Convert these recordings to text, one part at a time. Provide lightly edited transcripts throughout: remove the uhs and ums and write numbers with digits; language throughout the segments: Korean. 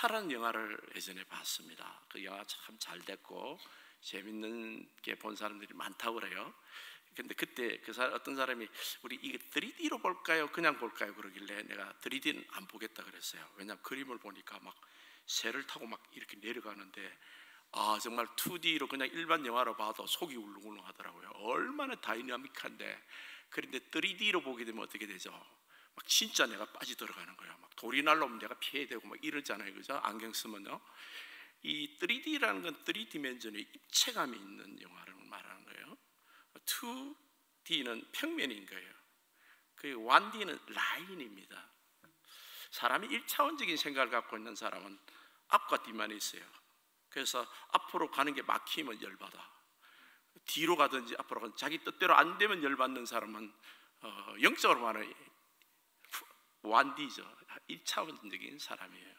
아바타라는 영화를 예전에 봤습니다. 그 영화 참 잘 됐고 재밌는 게 본 사람들이 많다고 그래요. 근데 그때 어떤 사람이 우리 이게 3D로 볼까요? 그냥 볼까요? 그러길래 내가 3D는 안 보겠다 그랬어요. 왜냐하면 그림을 보니까 막 새를 타고 막 이렇게 내려가는데 정말 2D로 그냥 일반 영화로 봐도 속이 울렁울렁 하더라고요. 얼마나 다이나믹한데. 그런데 3D로 보게 되면 어떻게 되죠? 막 진짜 내가 빠져 들어가는 거야. 막 돌이 날라오면 내가 피해야 되고 막 이러잖아요, 그죠? 안경 쓰면요. 이 3D라는 건 3디멘전의 입체감이 있는 영화를 말하는 거예요. 2D는 평면인 거예요. 그리고 1D는 라인입니다. 사람이 1차원적인 생각을 갖고 있는 사람은 앞과 뒤만 있어요. 그래서 앞으로 가는 게 막히면 열받아. 뒤로 가든지 앞으로 가든지 자기 뜻대로 안 되면 열받는 사람은 영적으로 말하면 1D죠. 1차원적인 사람이에요.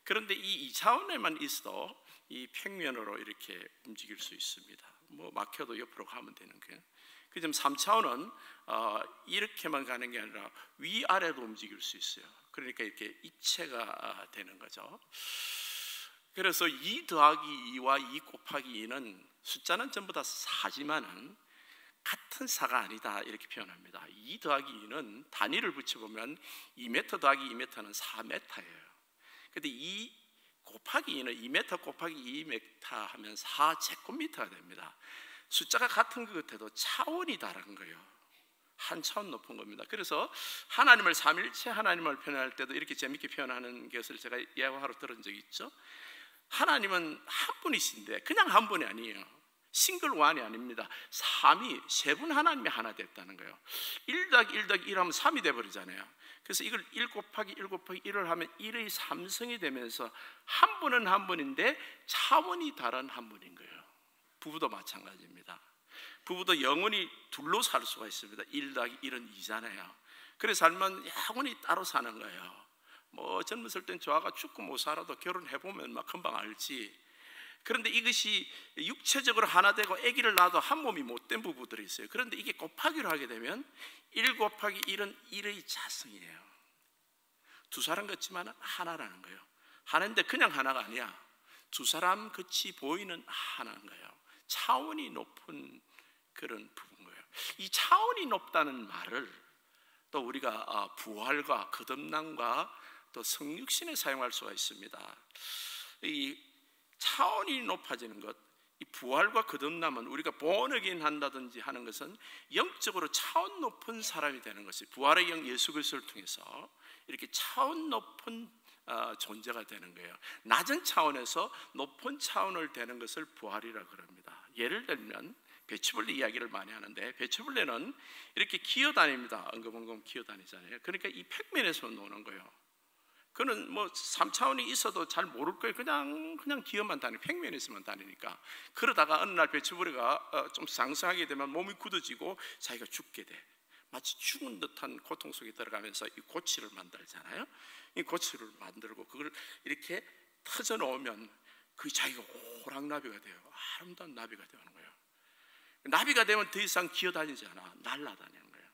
그런데 이 2차원에만 있어도 이 평면으로 이렇게 움직일 수 있습니다. 뭐 막혀도 옆으로 가면 되는 거예요. 그럼 3차원은 이렇게만 가는 게 아니라 위아래도 움직일 수 있어요. 그러니까 이렇게 입체가 되는 거죠. 그래서 2 더하기 2와 2 곱하기 2는 숫자는 전부 다 4지만은 같은 4가 아니다 이렇게 표현합니다. 2 더하기 2는 단위를 붙여보면 2m 더하기 2m는 4m예요. 근데 2 곱하기 2는 2m 곱하기 2m 하면 4제곱미터가 됩니다. 숫자가 같은 것 같아도 차원이 다른 거예요. 한 차원 높은 겁니다. 그래서 하나님을 삼일체 하나님을 표현할 때도 이렇게 재밌게 표현하는 것을 제가 예화로 들은 적이 있죠. 하나님은 한 분이신데 그냥 한 분이 아니에요. 싱글 원이 아닙니다. 3이 세 분 하나님이 하나 됐다는 거예요. 1 더하기 1 더하기 1 하면 3이 돼버리잖아요. 그래서 이걸 1 곱하기 1 곱하기 1을 하면 1의 3승이 되면서 한 분은 한 분인데 차원이 다른 한 분인 거예요. 부부도 마찬가지입니다. 부부도 영원히 둘로 살 수가 있습니다. 1 더하기 1은 2잖아요. 그래서 살면 영원히 따로 사는 거예요. 뭐 젊었을 땐 저하가 죽고 못 살아도 결혼해보면 막 금방 알지. 그런데 이것이 육체적으로 하나 되고 아기를 낳아도 한 몸이 못된 부부들이 있어요. 그런데 이게 곱하기로 하게 되면 1 곱하기 1은 1의 자성이에요. 두 사람 같지만 하나라는 거예요. 하나인데 그냥 하나가 아니야. 두 사람 같이 보이는 하나인 거예요. 차원이 높은 그런 부부인 거예요. 이 차원이 높다는 말을 또 우리가 부활과 거듭남과 또 성육신에 사용할 수가 있습니다. 이 차원이 높아지는 것, 이 부활과 거듭남은 우리가 born again 한다든지 하는 것은 영적으로 차원 높은 사람이 되는 것이 부활의 영 예수 그리스도를 통해서 이렇게 차원 높은 존재가 되는 거예요. 낮은 차원에서 높은 차원을 되는 것을 부활이라 그럽니다. 예를 들면 배추벌레 이야기를 많이 하는데 배추벌레는 이렇게 기어다닙니다. 엉금엉금 기어다니잖아요. 그러니까 이 평면에서 노는 거예요. 그는 뭐 3차원이 있어도 잘 모를 거예요. 그냥 기어만 다니고 평면에서만 다니니까. 그러다가 어느 날 배추벌레가 좀 상승하게 되면 몸이 굳어지고 자기가 죽게 돼. 마치 죽은 듯한 고통 속에 들어가면서 이 고치를 만들잖아요. 이 고치를 만들고 그걸 이렇게 터져 놓으면 그 자기가 호랑나비가 돼요. 아름다운 나비가 되는 거예요. 나비가 되면 더 이상 기어다니지 않아. 날아다니는 거예요.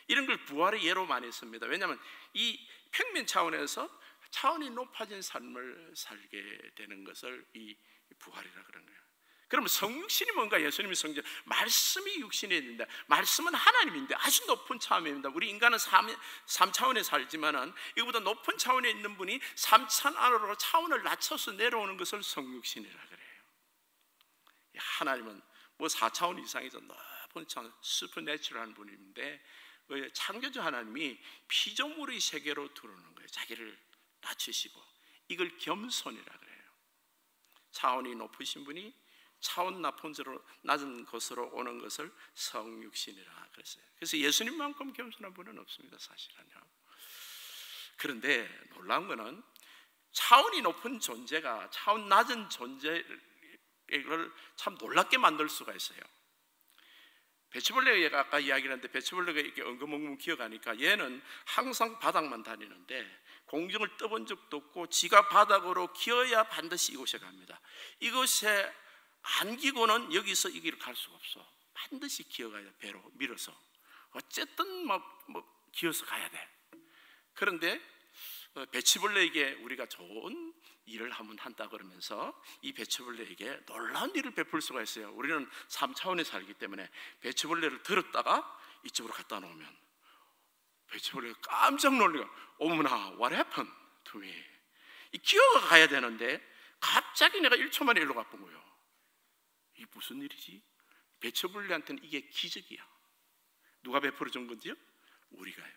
이런 걸 부활의 예로 많이 씁니다. 왜냐하면 이 평면 차원에서 차원이 높아진 삶을 살게 되는 것을 이 부활이라 그러는 거예요. 그러면 성육신이 뭔가? 예수님이 성전 말씀이 육신이 있는데 말씀은 하나님인데 아주 높은 차원입니다. 우리 인간은 3차원에 살지만은 이거보다 높은 차원에 있는 분이 3차원 안으로 차원을 낮춰서 내려오는 것을 성육신이라 그래요. 하나님은 뭐 4차원 이상에서 높은 차원 슈퍼내추럴한 분인데 창조주 하나님이 피조물의 세계로 들어오는 거예요. 자기를 낮추시고 이걸 겸손이라 그래요. 차원이 높으신 분이 차원 낮은 곳으로 오는 것을 성육신이라 그랬어요. 그래서 예수님만큼 겸손한 분은 없습니다, 사실은요. 그런데 놀라운 것은 차원이 높은 존재가 차원 낮은 존재를 참 놀랍게 만들 수가 있어요. 배추벌레가 아까 이야기를 했는데 배추벌레가 이렇게 엉금엉금 기어가니까 얘는 항상 바닥만 다니는데 공중을 떠본 적도 없고 지가 바닥으로 기어야 반드시 이곳에 갑니다. 이곳에 안 기고는 여기서 이 길을 갈 수가 없어. 반드시 기어가야 돼. 배로 밀어서 어쨌든 기어서 가야 돼. 그런데 배추벌레에게 우리가 좋은 일을 한번 한다 그러면서 이 배추벌레에게 놀라운 일을 베풀 수가 있어요. 우리는 3차원에 살기 때문에 배추벌레를 들었다가 이쪽으로 갖다 놓으면 배추벌레가 깜짝 놀래고 어머나 what happened to me, 이 기어가 가야 되는데 갑자기 내가 1초 만에 일로 가본 거예요. 이게 무슨 일이지? 배추벌레한테는 이게 기적이야. 누가 베풀어 준 건지요? 우리가요.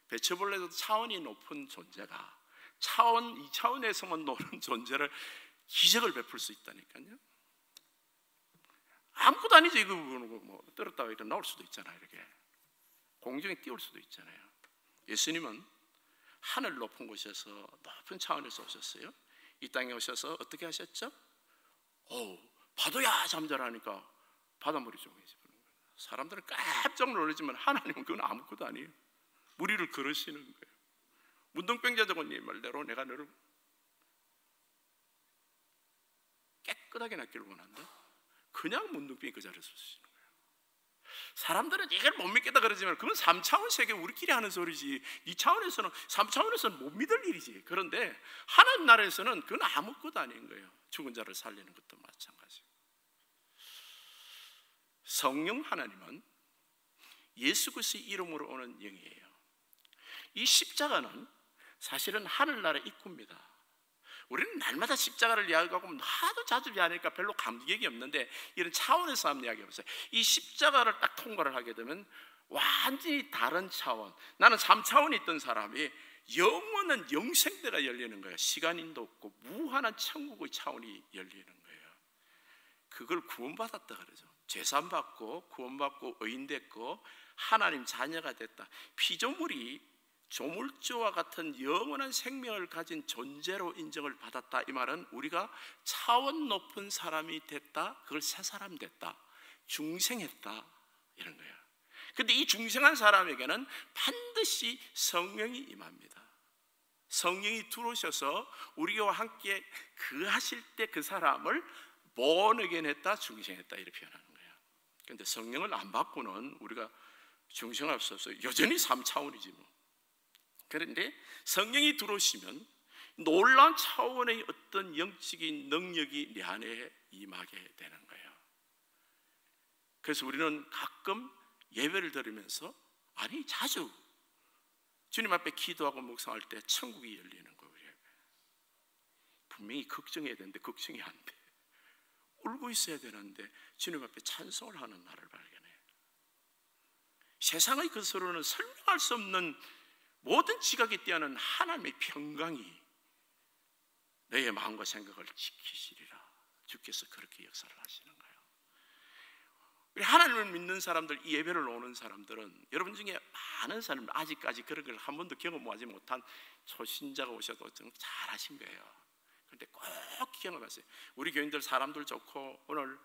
배추벌레도 차원이 높은 존재가 차원 2차원에서만 노는 존재를 기적을 베풀 수 있다니까요. 아무것도 아니죠. 이거 뭐 떨었다가 이렇게 나올 수도 있잖아요. 이렇게 공중에 띄울 수도 있잖아요. 예수님은 하늘 높은 곳에서 높은 차원에서 오셨어요. 이 땅에 오셔서 어떻게 하셨죠? 파도야 잠자라니까 바닷물이 조용해지는 거예요. 사람들은 깜짝 놀라지만 하나님은 그건 아무것도 아니에요. 무리를 걸으시는 거예요. 문둥병자 저건 네 말대로 내가 너를 깨끗하게 낫기를 원한다. 그냥 문둥병이 그 자리에 서시는 거예요. 사람들은 이걸 못 믿겠다 그러지만 그건 3차원 세계 우리끼리 하는 소리지 2차원에서는 3차원에서는 못 믿을 일이지. 그런데 하나님 나라에서는 그건 아무것도 아닌 거예요. 죽은 자를 살리는 것도 마찬가지고. 성령 하나님은 예수 그리스도의 이름으로 오는 영이에요. 이 십자가는 사실은 하늘나라의 입구입니다. 우리는 날마다 십자가를 이야기하고 하도 자주 이야기하니까 별로 감격이 없는데 이런 차원에서 한번 이야기해보세요. 이 십자가를 딱 통과를 하게 되면 완전히 다른 차원, 나는 3차원에 있던 사람이 영원한 영생대가 열리는 거예요. 시간인도 없고 무한한 천국의 차원이 열리는 거예요. 그걸 구원받았다 그러죠. 죄산받고 구원받고 의인됐고 하나님 자녀가 됐다. 피조물이 조물주와 같은 영원한 생명을 가진 존재로 인정을 받았다. 이 말은 우리가 차원 높은 사람이 됐다. 그걸 새 사람 됐다. 중생했다. 이런 거예요. 근데 이 중생한 사람에게는 반드시 성령이 임합니다. 성령이 들어오셔서 우리와 함께 거하실 때 그 사람을 born again 했다, 중생했다 이렇게 표현하는 거예요. 그런데 성령을 안 받고는 우리가 중생할 수 없어요. 여전히 3차원이지 뭐. 그런데 성령이 들어오시면 놀라운 차원의 어떤 영적인 능력이 내 안에 임하게 되는 거예요. 그래서 우리는 가끔 예배를 드리면서 아니 자주 주님 앞에 기도하고 묵상할 때 천국이 열리는 거예요. 분명히 걱정해야 되는데 걱정이 안 돼. 울고 있어야 되는데 주님 앞에 찬송을 하는 나를 발견해. 세상의 것으로는 설명할 수 없는 모든 지각이 뛰어난 하나님의 평강이 너의 마음과 생각을 지키시리라. 주께서 그렇게 역사를 하시는 거예요. 우리 하나님을 믿는 사람들, 이 예배를 오는 사람들은 여러분 중에 많은 사람 아직까지 그런 걸 한 번도 경험하지 못한 초신자가 오셔도 좀 잘하신 거예요. 그런데 꼭 경험하세요. 우리 교인들 사람들 좋고 오늘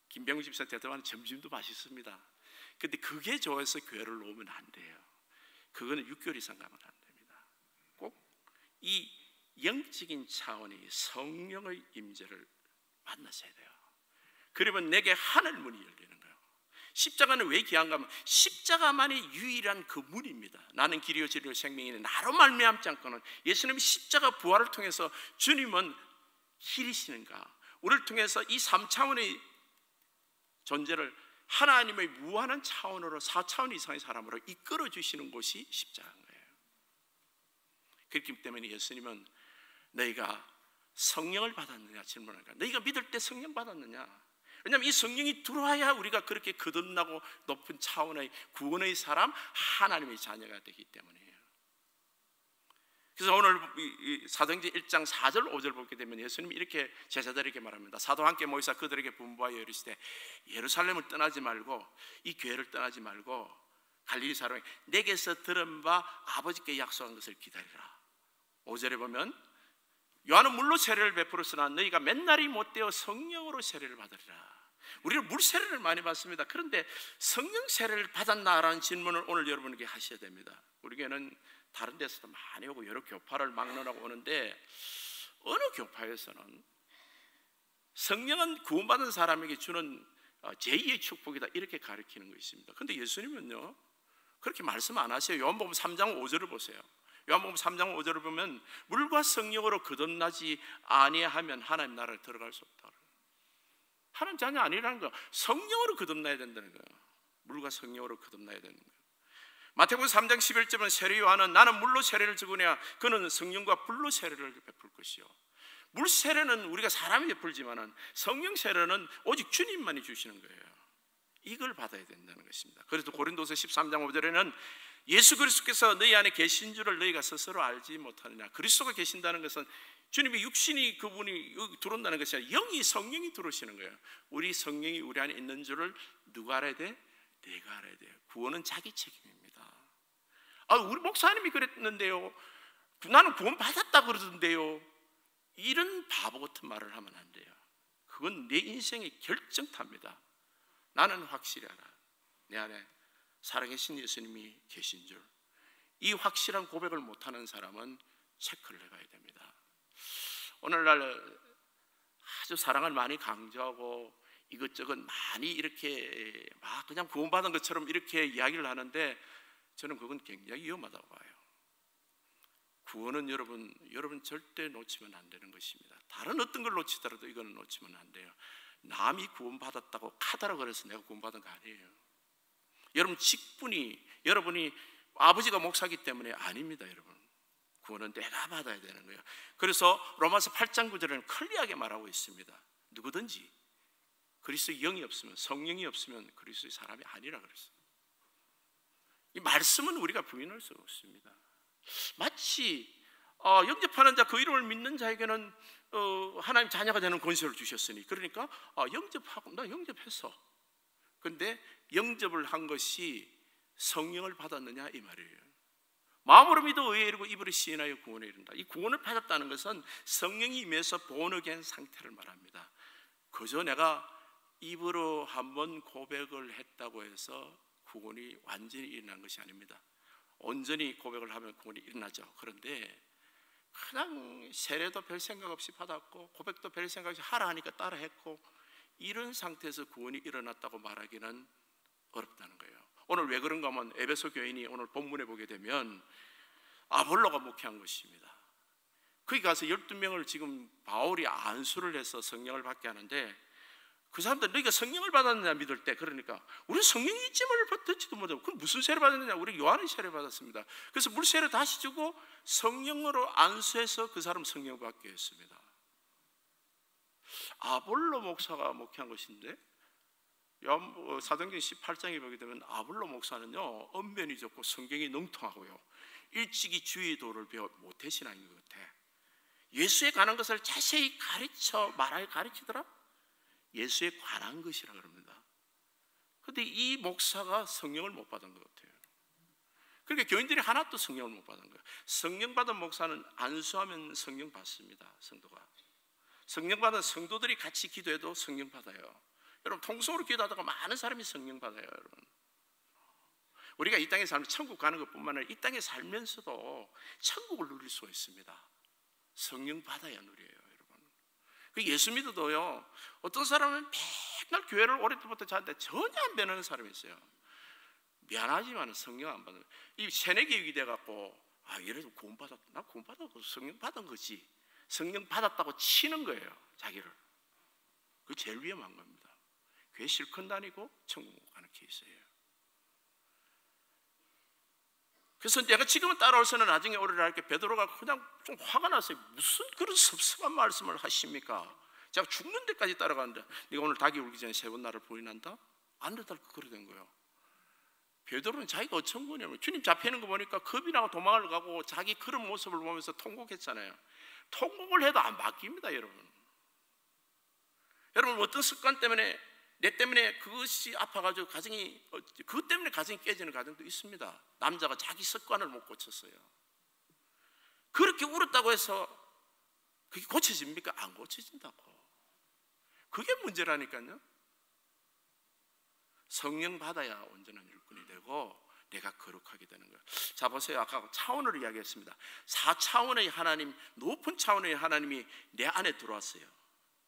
김병우 집사 대답하는 점심도 맛있습니다. 근데 그게 좋아서 교회를 놓으면 안 돼요. 그거는 6개월 이상 가면 안 됩니다. 꼭 이 영적인 차원의 성령의 임재를 만나셔야 돼요. 그러면 내게 하늘 문이 열리는 거예요. 십자가는 왜 귀한가 하면 십자가만이 유일한 그 문입니다. 나는 길이요 진리요 생명이니 나로 말미암지 않고는 예수님이 십자가 부활을 통해서 주님은 길이시는가, 우리를 통해서 이 3차원의 존재를 하나님의 무한한 차원으로 4차원 이상의 사람으로 이끌어 주시는 곳이 십자가인 거예요. 그렇기 때문에 예수님은 너희가 성령을 받았느냐 질문하니까 너희가 믿을 때 성령 받았느냐? 왜냐하면 이 성령이 들어와야 우리가 그렇게 거듭나고 높은 차원의 구원의 사람, 하나님의 자녀가 되기 때문이에요. 그래서 오늘 사도행전 1장 4절 5절 보게 되면 예수님이 이렇게 제자들에게 말합니다. 사도와 함께 모이사 그들에게 분부하여 이르시되 예루살렘을 떠나지 말고 이 교회를 떠나지 말고 갈릴리 사람에게 내게서 들은 바 아버지께 약속한 것을 기다리라. 5절에 보면 요한은 물로 세례를 베풀었으나 너희가 맨날이 못되어 성령으로 세례를 받으리라. 우리는 물 세례를 많이 받습니다. 그런데 성령 세례를 받았나라는 질문을 오늘 여러분에게 하셔야 됩니다. 우리 교회는 다른 데서도 많이 오고 여러 교파를 막론하고 오는데 어느 교파에서는 성령은 구원받은 사람에게 주는 제2의 축복이다 이렇게 가르치는 거 있습니다. 그런데 예수님은요 그렇게 말씀 안 하세요. 요한복음 3장 5절을 보세요. 요한복음 3장 5절을 보면 물과 성령으로 거듭나지 아니하면 하나님 나라에 들어갈 수 없다. 하나님 자녀 아니라는 거야. 성령으로 거듭나야 된다는 거야. 물과 성령으로 거듭나야 되는 거야. 마태복음 3장 11절은 세례 요한은 나는 물로 세례를 주거냐 그는 성령과 불로 세례를 베풀 것이요. 물 세례는 우리가 사람이 베풀지만은 성령 세례는 오직 주님만이 주시는 거예요. 이걸 받아야 된다는 것입니다. 그래서 고린도서 13장 5절에는 예수 그리스도께서 너희 안에 계신 줄을 너희가 스스로 알지 못하느냐. 그리스도가 계신다는 것은 주님의 육신이 그분이 들어온다는 것이 아니라 영이 성령이 들어오시는 거예요. 우리 성령이 우리 안에 있는 줄을 누가 알아야 돼? 내가 알아야 돼요. 구원은 자기 책임입니다. 우리 목사님이 그랬는데요, 나는 구원 받았다 그러던데요, 이런 바보 같은 말을 하면 안 돼요. 그건 내 인생의 결정타입니다. 나는 확실히 알아. 내 안에 살아계신 예수님이 계신 줄. 이 확실한 고백을 못하는 사람은 체크를 해봐야 됩니다. 오늘날 아주 사랑을 많이 강조하고 이것저것 많이 이렇게 막 그냥 구원받은 것처럼 이렇게 이야기를 하는데 저는 그건 굉장히 위험하다고 봐요. 구원은 여러분 절대 놓치면 안 되는 것입니다. 다른 어떤 걸 놓치더라도 이거는 놓치면 안 돼요. 남이 구원받았다고 카더라 그래서 내가 구원받은 거 아니에요. 여러분 직분이, 여러분이 아버지가 목사기 때문에 아닙니다. 여러분 구원은 내가 받아야 되는 거예요. 그래서 로마서 8장 9절에는 클리어하게 말하고 있습니다. 누구든지 그리스도의 영이 없으면, 성령이 없으면 그리스도의 사람이 아니라 그랬어요. 이 말씀은 우리가 부인할 수 없습니다. 마치 영접하는 자, 그 이름을 믿는 자에게는 하나님 자녀가 되는 권세를 주셨으니, 그러니까 영접하고 나 영접했어. 그런데 영접을 한 것이 성령을 받았느냐 이 말이에요. 마음으로 믿어 의에 이르고 입으로 시인하여 구원에 이른다. 이 구원을 받았다는 것은 성령이 임해서 본어겐 상태를 말합니다. 그저 내가 입으로 한번 고백을 했다고 해서 구원이 완전히 일어난 것이 아닙니다. 온전히 고백을 하면 구원이 일어나죠. 그런데 그냥 세례도 별 생각 없이 받았고 고백도 별 생각 없이 하라 하니까 따라 했고, 이런 상태에서 구원이 일어났다고 말하기는 어렵다는 거예요. 오늘 왜 그런가 하면 에베소 교인이 오늘 본문에 보게 되면 아볼로가 목회한 것입니다. 거기 가서 12명을 지금 바울이 안수를 해서 성령을 받게 하는데, 그 사람들 너희가 성령을 받았느냐 믿을 때, 그러니까 우리 성령이 있지만을 듣지도 못하고 그럼 무슨 세례 받았느냐, 우리 요한의 세례 받았습니다. 그래서 물 세례 다시 주고 성령으로 안수해서 그 사람 성령 받게 했습니다. 아볼로 목사가 목회한 것인데, 사도행전 18장에 보게 되면 아볼로 목사는요 언변이 좋고 성경이 능통하고요 일찍이 주의 도를 배워 모태신앙인 것 같아. 예수에 관한 것을 자세히 가르치더라. 예수에 관한 것이라 그럽니다. 그런데 이 목사가 성령을 못 받은 것 같아요. 그러니까 교인들이 하나도 성령을 못 받은 거예요. 성령 받은 목사는 안수하면 성령 받습니다. 성도가 성령 받은 성도들이 같이 기도해도 성령 받아요. 여러분 통성으로 기도하다가 많은 사람이 성령 받아요. 여러분 우리가 이 땅에 살면 천국 가는 것뿐만 아니라 이 땅에 살면서도 천국을 누릴 수가 있습니다. 성령 받아야 누려요. 그 예수 믿어도요 어떤 사람은 맨날 교회를 오래전부터 자는데 전혀 안 변하는 사람이 있어요. 미안하지만 성령 안 받는, 이 세뇌교육이 돼갖고 이래도 구원받았다, 나 구원받았고 성령 받은 거지, 성령 받았다고 치는 거예요 자기를. 그게 제일 위험한 겁니다. 교회 실컷 다니고 천국 가는 케이스예요. 그래서 내가 지금은 따라올서는 나중에 오리라 할게, 베드로가 그냥 좀 화가 났어요. 무슨 그런 섭섭한 말씀을 하십니까? 제가 죽는 데까지 따라가는데 네가 오늘 닭이 울기 전에 3번 나를 부인한다? 안 된다. 그래 된 거예요. 베드로는 자기가 어떤 거냐면 주님 잡히는 거 보니까 겁이 나고 도망을 가고 자기 그런 모습을 보면서 통곡했잖아요. 통곡을 해도 안 바뀝니다. 여러분 어떤 습관 때문에, 내 때문에 그것이 아파가지고 그것 때문에 가정이 깨지는 가정도 있습니다. 남자가 자기 습관을 못 고쳤어요. 그렇게 울었다고 해서 그게 고쳐집니까? 안 고쳐진다고. 그게 문제라니까요. 성령 받아야 온전한 일꾼이 되고 내가 거룩하게 되는 거예요. 자 보세요. 아까 차원으로 이야기했습니다. 4차원의 하나님, 높은 차원의 하나님이 내 안에 들어왔어요.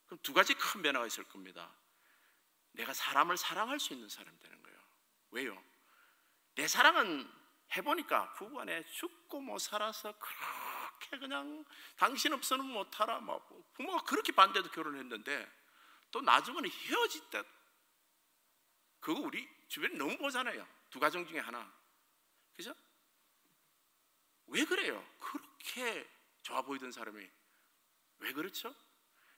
그럼 2가지 큰 변화가 있을 겁니다. 내가 사람을 사랑할 수 있는 사람이 되는 거예요. 왜요? 내 사랑은 해보니까 부부간에 죽고 못 살아서 그렇게 그냥 당신 없어는 못하라, 막 부모가 그렇게 반대도 결혼했는데 또 나중에는 헤어질 때 그거 우리 주변에 너무 보잖아요. 두 가정 중에 하나. 그죠? 왜 그래요? 그렇게 좋아 보이던 사람이 왜 그렇죠?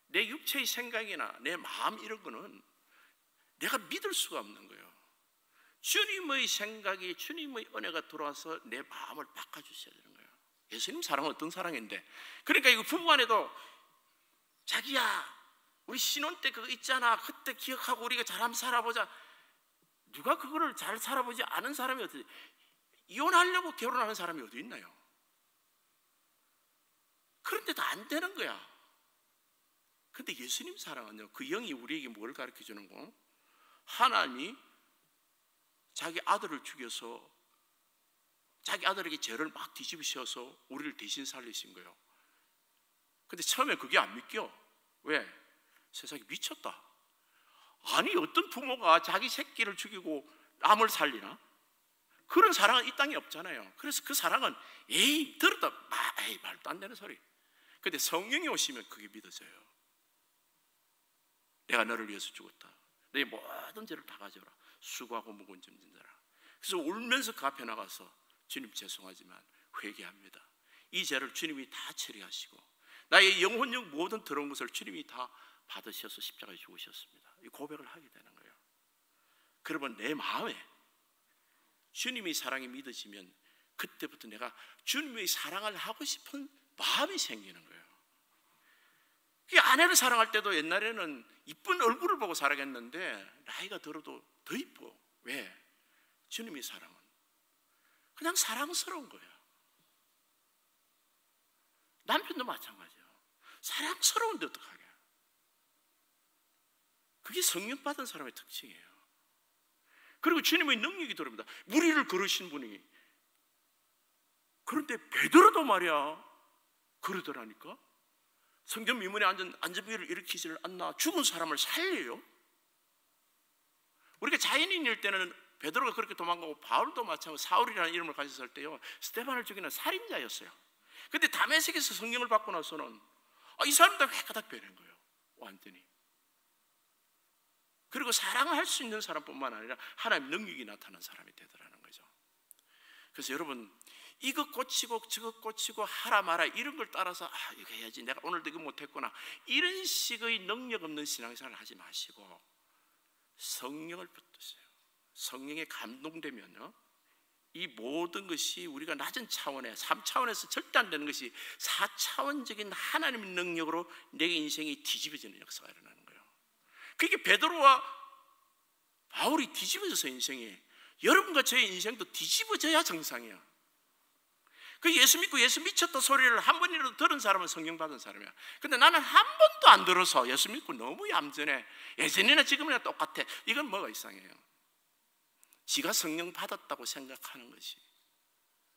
내 육체의 생각이나 내 마음 이런 거는 내가 믿을 수가 없는 거예요. 주님의 생각이, 주님의 은혜가 들어와서 내 마음을 바꿔주셔야 되는 거예요. 예수님 사랑은 어떤 사랑인데, 그러니까 이거 부부간에도 자기야 우리 신혼 때 그거 있잖아, 그때 기억하고 우리가 잘 한번 살아보자. 누가 그거를 잘 살아보지 않은 사람이 어디, 이혼하려고 결혼하는 사람이 어디 있나요? 그런데도 안 되는 거야. 근데 예수님 사랑은요, 그 영이 우리에게 뭘 가르쳐 주는 거? 하나님이 자기 아들을 죽여서 자기 아들에게 죄를 막 뒤집으셔서 우리를 대신 살리신 거예요. 근데 처음에 그게 안 믿겨. 왜? 세상이 미쳤다. 아니 어떤 부모가 자기 새끼를 죽이고 남을 살리나? 그런 사랑은 이 땅에 없잖아요. 그래서 그 사랑은 에이 들었다 에이 말도 안 되는 소리. 근데 성령이 오시면 그게 믿어져요. 내가 너를 위해서 죽었다. 내 모든 죄를 다 가져라. 수고하고 무거운 짐 진 자라. 그래서 울면서 그 앞에 나가서 주님 죄송하지만 회개합니다. 이 죄를 주님이 다 처리하시고 나의 영혼력 모든 더러운 것을 주님이 다 받으셔서 십자가에 죽으셨습니다. 이 고백을 하게 되는 거예요. 그러면 내 마음에 주님의 사랑이 믿어지면 그때부터 내가 주님의 사랑을 하고 싶은 마음이 생기는 거예요. 그 아내를 사랑할 때도 옛날에는 이쁜 얼굴을 보고 사랑했는데 나이가 들어도 더 이뻐. 왜? 주님의 사랑은 그냥 사랑스러운 거예요. 남편도 마찬가지예요. 사랑스러운데 어떡하게. 그게 성령 받은 사람의 특징이에요. 그리고 주님의 능력이 들어옵니다. 무리를 걸으신 분이. 그런데 베드로도 말이야 그러더라니까. 성전 미문에 앉은 안전비를 일으키지를 않나. 죽은 사람을 살려요. 우리가 자연인일 때는 베드로가 그렇게 도망가고 바울도 마찬가지로 사울이라는 이름을 가졌을 때요 스데반을 죽이는 살인자였어요. 근데 다메섹에서 성령을 받고 나서는 이 사람들 회가닥 변한 거예요. 완전히. 그리고 사랑할 수 있는 사람뿐만 아니라 하나님 능력이 나타난 사람이 되더라는 거죠. 그래서 여러분 이거 고치고 저거 고치고 하라 마라 이런 걸 따라서 이거 해야지 내가 오늘도 이거 못했구나 이런 식의 능력 없는 신앙생활을 하지 마시고 성령을 붙드세요. 성령에 감동되면요 이 모든 것이 우리가 낮은 차원에 3차원에서 절대 안 되는 것이 4차원적인 하나님의 능력으로 내 인생이 뒤집어지는 역사가 일어나는 거예요. 그게 베드로와 바울이 뒤집어져서 인생이 여러분과 저의 인생도 뒤집어져야 정상이야. 그 예수 믿고 예수 미쳤다 소리를 한 번이라도 들은 사람은 성령 받은 사람이야. 근데 나는 한 번도 안 들어서 예수 믿고 너무 얌전해. 예전이나 지금이나 똑같아. 이건 뭐가 이상해요. 지가 성령 받았다고 생각하는 것이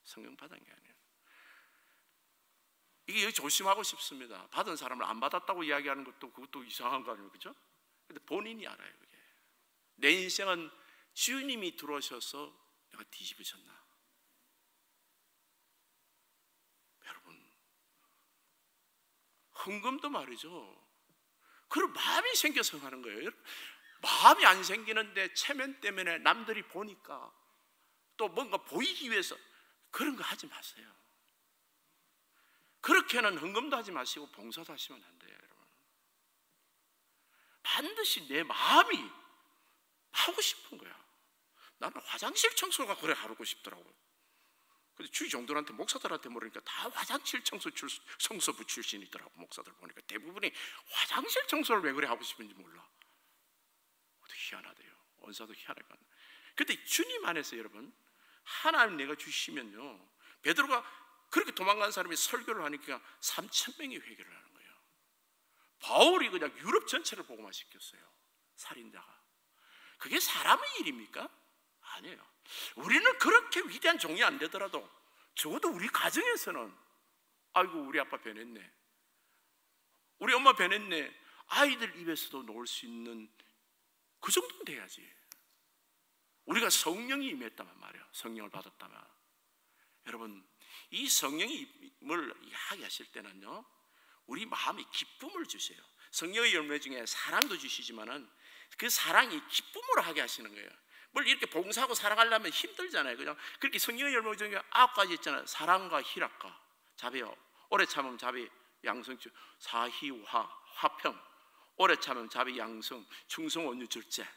성령 받은 게 아니에요. 이게 여기 조심하고 싶습니다. 받은 사람을 안 받았다고 이야기하는 것도 그것도 이상한 거 아니에요, 그렇죠? 근데 본인이 알아요. 그게. 내 인생은 주님이 들어오셔서 내가 뒤집어졌나? 여러분, 헌금도 말이죠. 그런 마음이 생겨서 하는 거예요. 마음이 안 생기는데 체면 때문에 남들이 보니까 또 뭔가 보이기 위해서 그런 거 하지 마세요. 그렇게는 헌금도 하지 마시고 봉사도 하시면 안 돼요, 여러분. 반드시 내 마음이 하고 싶은 거야. 나는 화장실 청소가 그래 하고 싶더라고요. 근데 주위 종들한테 목사들한테 모르니까 다 화장실 청소부 출신이더라고. 목사들 보니까 대부분이 화장실 청소를 왜 그래 하고 싶은지 몰라. 어떻게 희한하대요. 원사도 희한하게. 근데 주님 안에서 여러분 하나님 내가 주시면요 베드로가 그렇게 도망간 사람이 설교를 하니까 3,000명이 회개를 하는 거예요. 바울이 그냥 유럽 전체를 복음화 시켰어요. 살인자가. 그게 사람의 일입니까? 아니에요. 우리는 그렇게 위대한 종이 안 되더라도 적어도 우리 가정에서는 아이고 우리 아빠 변했네, 우리 엄마 변했네, 아이들 입에서도 놓을 수 있는 그 정도는 돼야지. 우리가 성령이 임했다면 말이야. 성령을 받았다면 여러분, 이 성령님을 이야기하실 때는요, 우리 마음에 기쁨을 주세요. 성령의 열매 중에 사랑도 주시지만은 그 사랑이 기쁨으로 하게 하시는 거예요. 뭘 이렇게 봉사하고 사랑하려면 힘들잖아요. 그냥 그렇게 성령의 열매 중에 9가지 있잖아요. 사랑과 희락과 자비요, 오래 참음 자비 양성주 사희화 화평, 오래 참음 자비 양성 충성 온유 절제.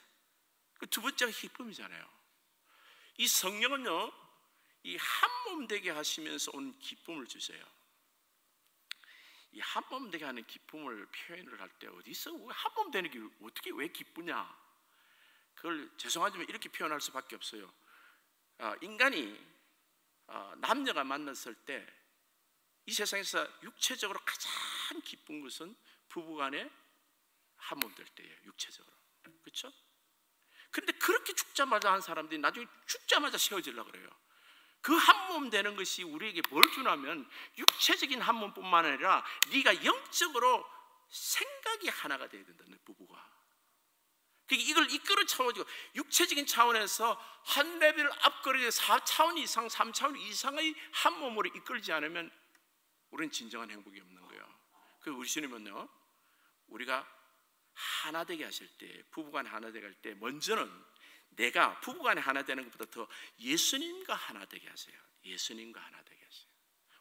그 두 번째가 기쁨이잖아요. 이 성령은요, 이 한 몸 되게 하시면서 온 기쁨을 주세요. 이 한 몸 되게 하는 기쁨을 표현을 할 때 어디서 한 몸 되는 게 어떻게 왜 기쁘냐? 그걸 죄송하지만 이렇게 표현할 수밖에 없어요. 인간이 남녀가 만났을 때 이 세상에서 육체적으로 가장 기쁜 것은 부부간에 한 몸 될 때예요. 육체적으로. 그렇죠? 근데 그렇게 죽자마자 한 사람들이 나중에 죽자마자 세워지려고 그래요. 그 한 몸 되는 것이 우리에게 뭘 주냐면 육체적인 한 몸뿐만 아니라 네가 영적으로 생각이 하나가 돼야 된다. 내 부부가. 이걸 이끌어 채워주고 육체적인 차원에서 한 레벨 앞거리에 4차원 이상, 3차원 이상의 한 몸으로 이끌지 않으면 우리는 진정한 행복이 없는 거예요. 그 우리 주님은요, 우리가 하나 되게 하실 때, 부부간 하나 되게 할 때 먼저는 내가 부부간에 하나 되는 것보다 더 예수님과 하나 되게 하세요. 예수님과 하나 되게 하세요.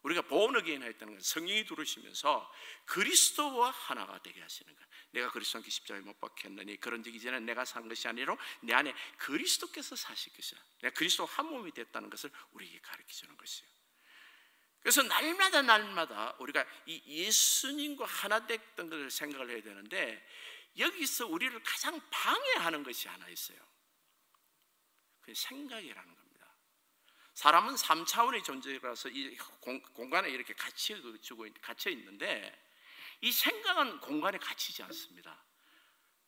우리가 born again 했다는 건 성령이 들어오시면서 그리스도와 하나가 되게 하시는 거예요. 내가 그리스도와 함께 십자가에 못 박혔느니 그런 적 이제는 내가 사는 것이 아니라 내 안에 그리스도께서 사실 것이야. 내가 그리스도 한 몸이 됐다는 것을 우리에게 가르쳐주는 것이에요. 그래서 날마다 우리가 이 예수님과 하나 됐던 것을 생각을 해야 되는데, 여기서 우리를 가장 방해하는 것이 하나 있어요. 그 생각이라는 겁니다. 사람은 3차원의 존재라서 이 공간에 이렇게 갇혀 있는데, 이 생각은 공간에 갇히지 않습니다.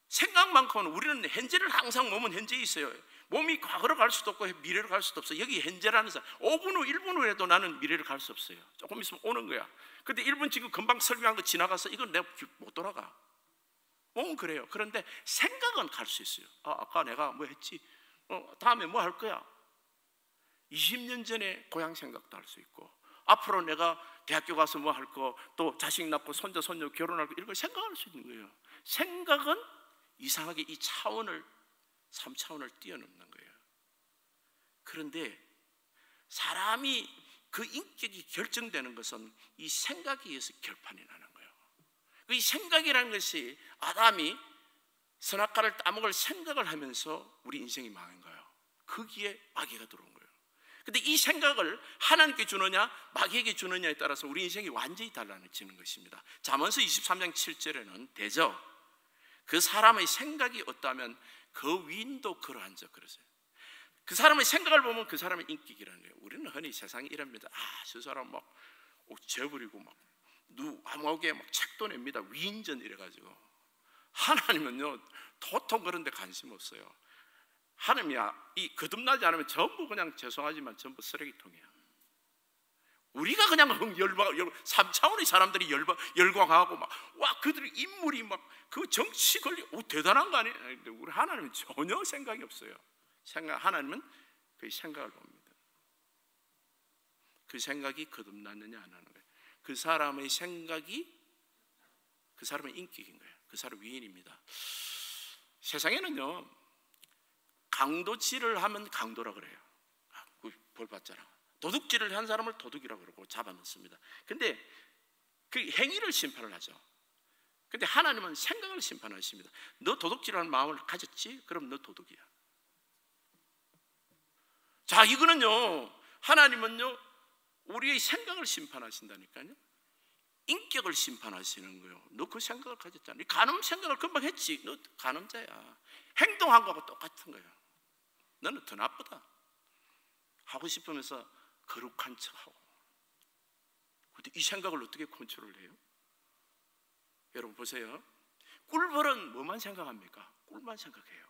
생각만큼은 우리는 현재를 항상 몸은 현재에 있어요. 몸이 과거로 갈 수도 없고 미래로 갈 수도 없어요. 여기 현재라는 사람 5분 후 1분 후에도 나는 미래를 갈 수 없어요. 조금 있으면 오는 거야. 근데 1분 지금 금방 설명한 거 지나가서 이건 내가 못 돌아가. 몸은 그래요. 그런데 생각은 갈 수 있어요. 아까 내가 뭐 했지? 다음에 뭐 할 거야? 20년 전에 고향 생각도 할 수 있고, 앞으로 내가 대학교 가서 뭐 할 거, 또 자식 낳고 손자 손녀 결혼할 거, 이런 걸 생각할 수 있는 거예요. 생각은 이상하게 이 차원을 3차원을 뛰어넘는 거예요. 그런데 사람이 그 인격이 결정되는 것은 이 생각에 의해서 결판이 나는 거예요. 이 생각이라는 것이 아담이 선악과를 따먹을 생각을 하면서 우리 인생이 망한 거예요. 거기에 마귀가 들어온 거예요. 근데 이 생각을 하나님께 주느냐 마귀에게 주느냐에 따라서 우리 인생이 완전히 달라지는 것입니다. 잠언서 23장 7절에는 대저 그 사람의 생각이 어떠하면 그 위인도 그러한적 그러세요. 그 사람의 생각을 보면 그 사람의 인격이라는 거예요. 우리는 흔히 세상에 이럽니다. 저 사람 막 재버리고 막 누아무개 막 책도 냅니다. 위인전 이래가지고. 하나님은요 도통 그런 데 관심 없어요. 하나님이야 이 거듭나지 않으면 전부 그냥 죄송하지만 전부 쓰레기통이야. 우리가 그냥 3차원의 사람들이 열광하고 막 와 그들의 인물이 막 그 정치 권리 대단한 거 아니에요? 우리 하나님은 전혀 생각이 없어요. 하나님은 그 생각을 봅니다. 그 생각이 거듭났느냐 안 하는 거예요. 그 사람의 생각이 그 사람의 인격인 거예요. 그 사람 위인입니다. 세상에는요 강도질을 하면 강도라 그래요. 벌 받잖아. 도둑질을 한 사람을 도둑이라고 그러고 잡아넣습니다. 근데 그 행위를 심판을 하죠. 근데 하나님은 생각을 심판하십니다. 너 도둑질하는 마음을 가졌지? 그럼 너 도둑이야. 자, 이거는요 하나님은요 우리의 생각을 심판하신다니까요. 인격을 심판하시는 거예요. 너 그 생각을 가졌잖아. 네 간음 생각을 금방 했지. 너 간음자야. 행동한 거하고 똑같은 거예요. 너는 더 나쁘다. 하고 싶으면서 거룩한 척하고. 근데 이 생각을 어떻게 컨트롤해요? 여러분 보세요. 꿀벌은 뭐만 생각합니까? 꿀만 생각해요.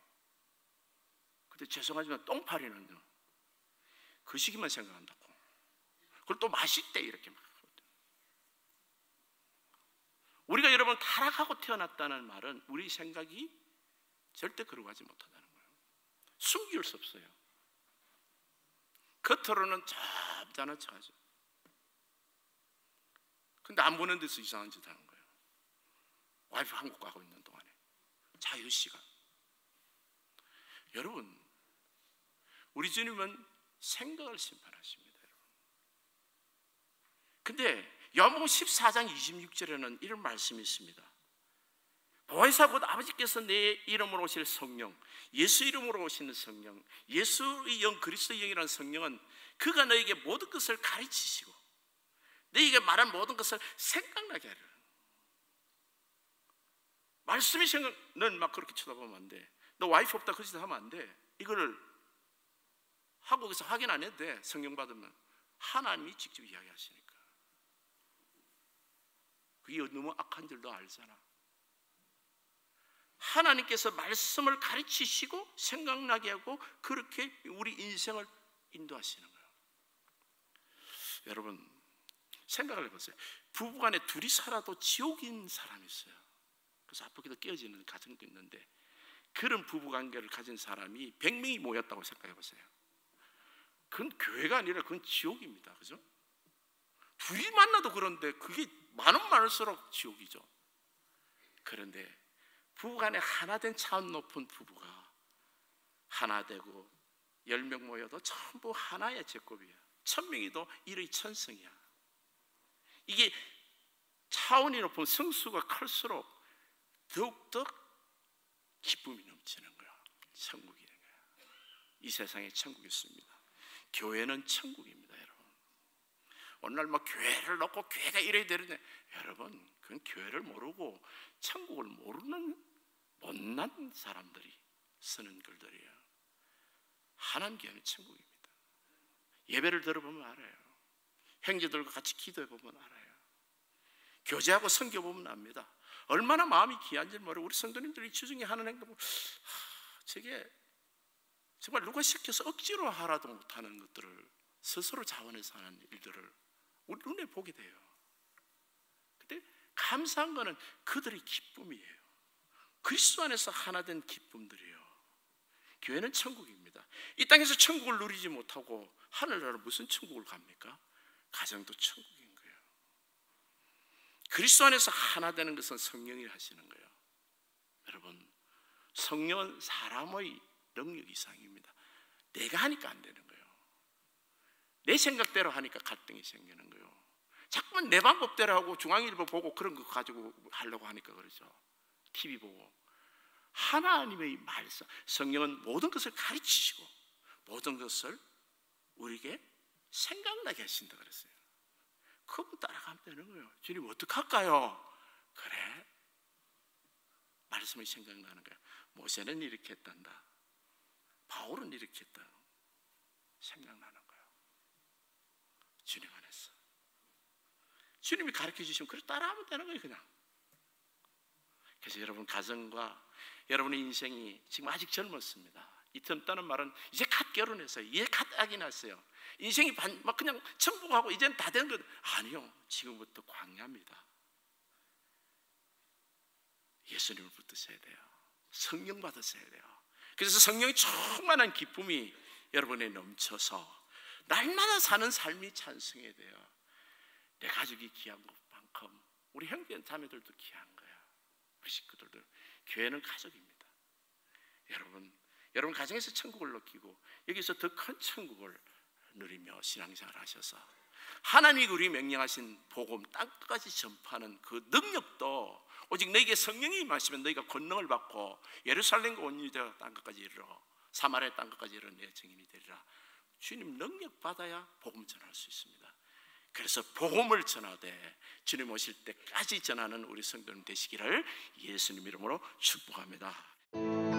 근데 죄송하지만 똥파리는요 그 시기만 생각한다고. 그걸 또 마실 때 이렇게 막. 우리가 여러분 타락하고 태어났다는 말은 우리 생각이 절대 거룩하지 못하다는 거예요. 숨길 수 없어요. 겉으로는 저 잡자는 척하죠. 근데 안 보는 데서 이상한 짓 하는 거예요. 와이프 한국 가고 있는 동안에 자유시간. 여러분, 우리 주님은 생각을 심판하십니다. 근데 요한복음 14장 26절에는 이런 말씀이 있습니다. 보혜사 곧 아버지께서 내 이름으로 오실 성령, 예수 이름으로 오시는 성령, 예수의 영, 그리스도의 영이라는 성령은 그가 너에게 모든 것을 가르치시고 너에게 말한 모든 것을 생각나게 하리라. 말씀이 넌 막 그렇게 쳐다보면 안 돼. 너 와이프 없다 그 짓 하면 안 돼. 이거를 한국에서 확인 안 해도 돼. 성령 받으면 하나님이 직접 이야기하시니까. 그게 너무 악한 줄 너 알잖아. 하나님께서 말씀을 가르치시고 생각나게 하고 그렇게 우리 인생을 인도하시는 거예요. 여러분, 생각을 해보세요. 부부간에 둘이 살아도 지옥인 사람이 있어요. 그래서 아프게도 깨어지는 가정도 있는데, 그런 부부관계를 가진 사람이 100명이 모였다고 생각해 보세요. 그건 교회가 아니라 그건 지옥입니다. 그죠? 둘이 만나도 그런데 그게 많으면 많을수록 지옥이죠. 그런데 부부간에 하나 된 차원 높은 부부가 하나 되고 10명 모여도 전부 하나의 제곱이야. 1000명이도 일의 천성이야. 이게 차원이 높은 성수가 클수록 더욱더 기쁨이 넘치는 거야. 천국이 되는 거야. 이 세상에 천국이 있습니다. 교회는 천국입니다, 여러분. 오늘날 막 교회를 놓고 교회가 이래야 되는데, 여러분, 그건 교회를 모르고 천국을 모르는 못난 사람들이 쓰는 글들이에요. 하나님 교회는 천국입니다. 예배를 들어보면 알아요. 형제들과 같이 기도해보면 알아요. 교제하고 섬겨보면 압니다. 얼마나 마음이 귀한지 모르고 우리 성도님들이 주중에 하는 행동, 저게 정말 누가 시켜서 억지로 하라도 못하는 것들을 스스로 자원해서 하는 일들을 우리 눈에 보게 돼요. 근데 감사한 거는 그들의 기쁨이에요. 그리스도 안에서 하나 된 기쁨들이에요. 교회는 천국입니다. 이 땅에서 천국을 누리지 못하고 하늘나라로 무슨 천국을 갑니까? 가정도 천국인 거예요. 그리스도 안에서 하나 되는 것은 성령이 하시는 거예요. 여러분, 성령은 사람의 능력 이상입니다. 내가 하니까 안 되는 거예요. 내 생각대로 하니까 갈등이 생기는 거예요. 자꾸만 내 방법대로 하고 중앙일보 보고 그런 거 가지고 하려고 하니까 그러죠. TV 보고. 하나님의 말씀, 성령은 모든 것을 가르치시고 모든 것을 우리에게 생각나게 하신다 그랬어요. 그분 따라가면 되는 거예요. 주님 어떡할까요? 그래, 말씀이 생각나는 거예요. 모세는 이렇게 했단다, 바울은 이렇게 했다, 생각나는 거예요. 주님 안에서 주님이 가르쳐 주시면 그걸 따라하면 되는 거예요, 그냥. 그래서 여러분 가정과 여러분의 인생이 지금 아직 젊었습니다. 이 젊다는 말은 이제 갓 결혼했어요. 이제 갓 아기 낳았어요. 인생이 막 그냥 천국하고 이제는 다 된 거 아니요. 지금부터 광야입니다. 예수님을 붙드셔야 돼요. 성령 받으셔야 돼요. 그래서 성령이 충만한 기쁨이 여러분에 넘쳐서 날마다 사는 삶이 찬송해야 돼요. 내 가족이 귀한 것만큼 우리 형제 자매들도 귀한 거예요. 우리 식구들도. 교회는 가족입니다. 여러분 가정에서 천국을 느끼고 여기서 더 큰 천국을 누리며 신앙생활 하셔서 하나님이 우리 명령하신 복음 땅끝까지 전파하는 그 능력도 오직 너에게 성령이 임하시면 너희가 권능을 받고 예루살렘과 온 유대와 땅끝까지 이르러 사마리아 땅끝까지 이르러 내 증인이 되리라. 주님 능력 받아야 복음 전할 수 있습니다. 그래서 복음을 전하되 주님 오실 때까지 전하는 우리 성도님 되시기를 예수님 이름으로 축복합니다.